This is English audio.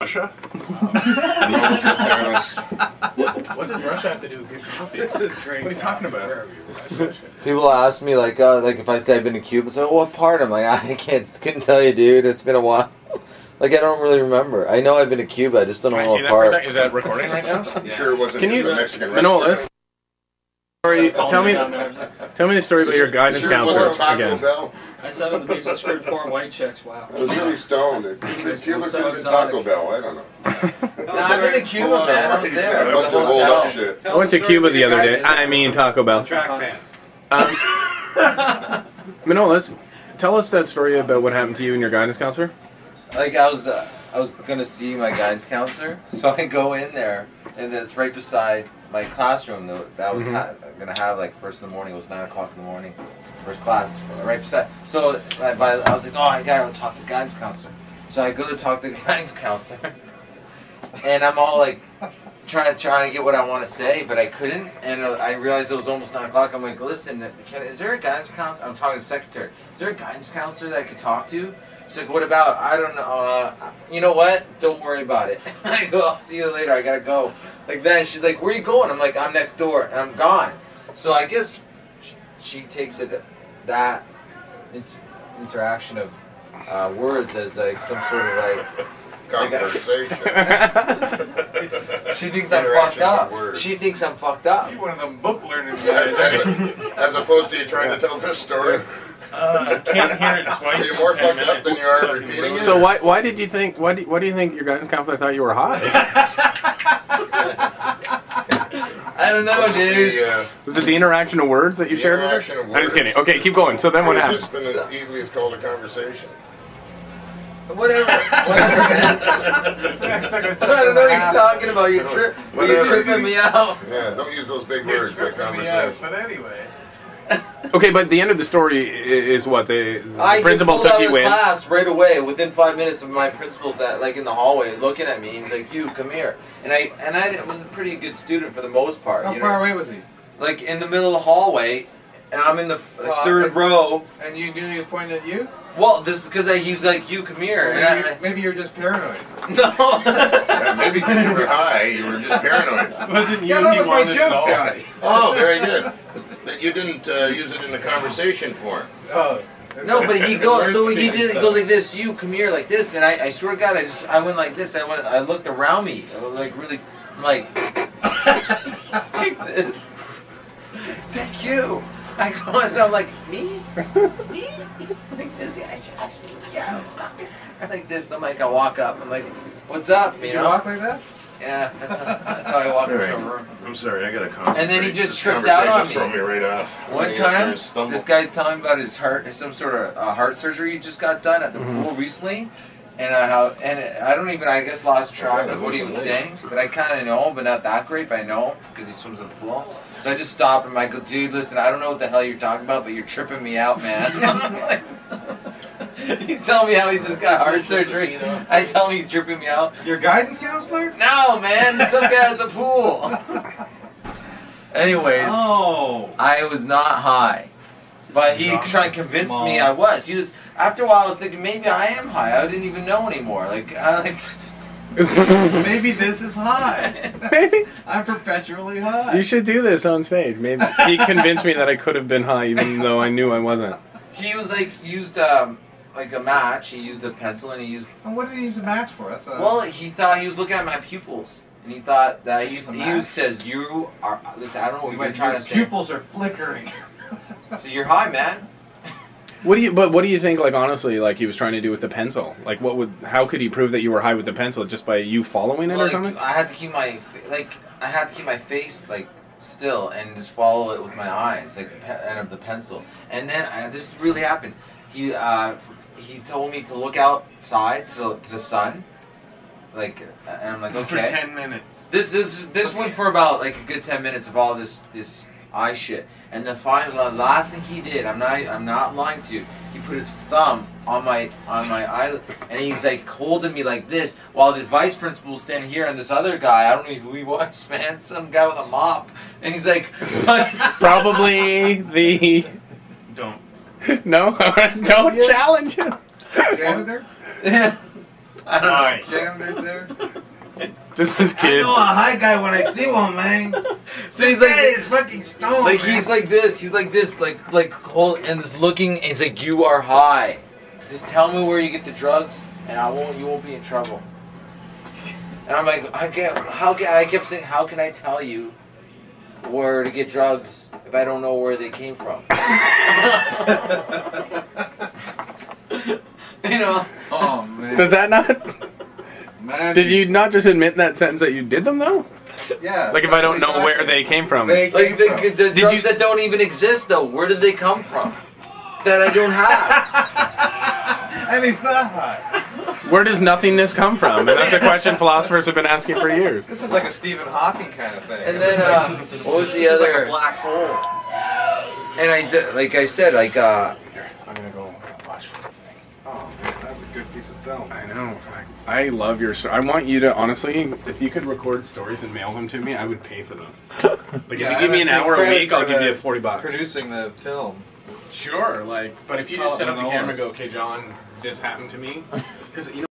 Russia? No, Zontanos. What does Russia have to do with good coffee? This is great. What are you talking about? People ask me like if I say I've been to Cuba, so what part? I'm like, I couldn't tell you, dude. It's been a while. Like I don't really remember. I know I've been to Cuba. I just don't know what part. That is that recording right now? Yeah. Sure, it wasn't. Can you? The Mexican Manolis, tell me the story about your guidance counselor again. Bell? I said the dudes that screwed 4 white chicks. Wow. I was really stoned. Cuba could have been Taco Bell. I don't know. No, I've been to Cuba, man. I was there. A bunch of old up shit. I went to Cuba the other day. I mean Taco Bell. Manolis, tell us that story about what happened to you and your guidance counselor. Like I was gonna see my guidance counselor, so I go in there, and it's right beside my classroom that I was gonna have like first in the morning. It was 9 o'clock in the morning, first class, right beside. So I was like, oh, I gotta talk to the guidance counselor. So I go to talk to the guidance counselor, and I'm all like trying to get what I want to say, but I couldn't. And I realized it was almost 9 o'clock. I'm like, listen, is there a guidance counselor? I'm talking to the secretary. Is there a guidance counselor that I could talk to? She's like, what about? I don't know. You know what? Don't worry about it. I go, I'll see you later. I gotta go. Like then she's like, where are you going? I'm like, I'm next door, and I'm gone. So I guess she takes it that interaction of words as like some sort of like conversation. She thinks I'm fucked up. She thinks I'm fucked up. You're one of them book learning guys. As opposed to you trying to tell this story. Can't hear it twice. You're more fucked up than you are repeating it. So why did you think? Why do you think your guidance counselor thought you were high? I don't know, dude. Was it the interaction of words that you shared with her? I'm just kidding. Okay, keep going. So then what happened? It's just been as easily as called a conversation. Whatever, man. I don't know what you're talking about. You're tripping me out. Yeah, don't use those big words like conversation. But anyway. Okay, but the end of the story is what the principal took you in. I class right away. Within 5 minutes of my principal's like in the hallway looking at me. He's like, "You come here," and I was a pretty good student for the most part. How far away was he? Like in the middle of the hallway, and I'm in the third row. And you knew he was pointing at you? Well, this because he's like, "You come here." Well, maybe you're just paranoid. No. Yeah, maybe because you were high, you were just paranoid. Wasn't you? Yeah, that was my joke, guy. Oh, very good. That you didn't use it in the conversation form. Oh. No, but he goes. So he goes like this. You come here like this, and I swear to God, I went like this. I looked around me, like really, I'm like this. Is that you? I go myself like me, like this. Yeah, like this. I'm like, I walk up. I'm like, what's up? You know? Walk like that? Yeah, that's how I walk into a room. I'm sorry, I gotta concentrate. And then he just tripped out on me. Throw me right off. One time, this guy's telling me about his heart, some sort of heart surgery he just got done at the pool recently, and I guess lost track of what he was saying, but I kind of know, but not that great, but I know because he swims at the pool. So I just stopped him. I go, dude, listen, I don't know what the hell you're talking about, but you're tripping me out, man. He's telling me how he just got heart surgery. I tell him he's tripping me out. Your guidance counselor? No, man, it's some guy at the pool. Anyways, I was not high, but he tried to convince me I was. He was. After a while, I was thinking maybe I am high. I didn't even know anymore. Maybe this is high. Maybe I'm perpetually high. you should do this on stage. Maybe he convinced me that I could have been high, even though I knew I wasn't. He was like used like a match. He used a pencil and he used. And what did he use a match for? Well, he thought he was looking at my pupils. And he thought that he says you are. Listen, I don't know what you're trying to say. Pupils are flickering. So you're high, man. What do you think? Like honestly, like he was trying to do with the pencil. Like how could he prove that you were high with the pencil just by you following it or something? I had to keep my face like still and just follow it with my eyes, like the end of the pencil. And then this really happened. He told me to look outside to the sun. Like, and I'm like, okay. For 10 minutes. This went for about like a good 10 minutes of all this eye shit. And the last thing he did, I'm not lying to you, he put his thumb on my eyelid and he's like holding me like this while the vice principal was standing here and this other guy, I don't know who he was, man, some guy with a mop, and he's like probably the don't no don't challenge him. janitor. Yeah. I don't know. Alright. Janitors there? Just this I kid. know a high guy when I see one, man. So he's This like, guy is fucking stoned, like man. he's like this, like hold and just looking, and he's like, you are high. Just tell me where you get the drugs, and you won't be in trouble. And I'm like, I kept saying, how can I tell you where to get drugs if I don't know where they came from? You know? Oh, man. Does that not? Man, Did you not just admit in that sentence that you did them though? Yeah. Like if I don't know where they came from. They came Like from. the drugs that don't even exist, though. Where did they come from? That I don't have. And he's not high. Where does nothingness come from? And that's a question philosophers have been asking for years. This is like a Stephen Hawking kind of thing. And then what was the It's like other? a black hole. And I did, like I said, like I'm gonna go watch. Oh, man, that's a good piece of film. I know. I love your story. I want you to, honestly, if you could record stories and mail them to me, I would pay for them. Like, if you give me an hour a week, I'll give you $40. Producing the film. Sure, like, but if you just set up the Manolis. camera and go, okay, John, this happened to me. Because, you know,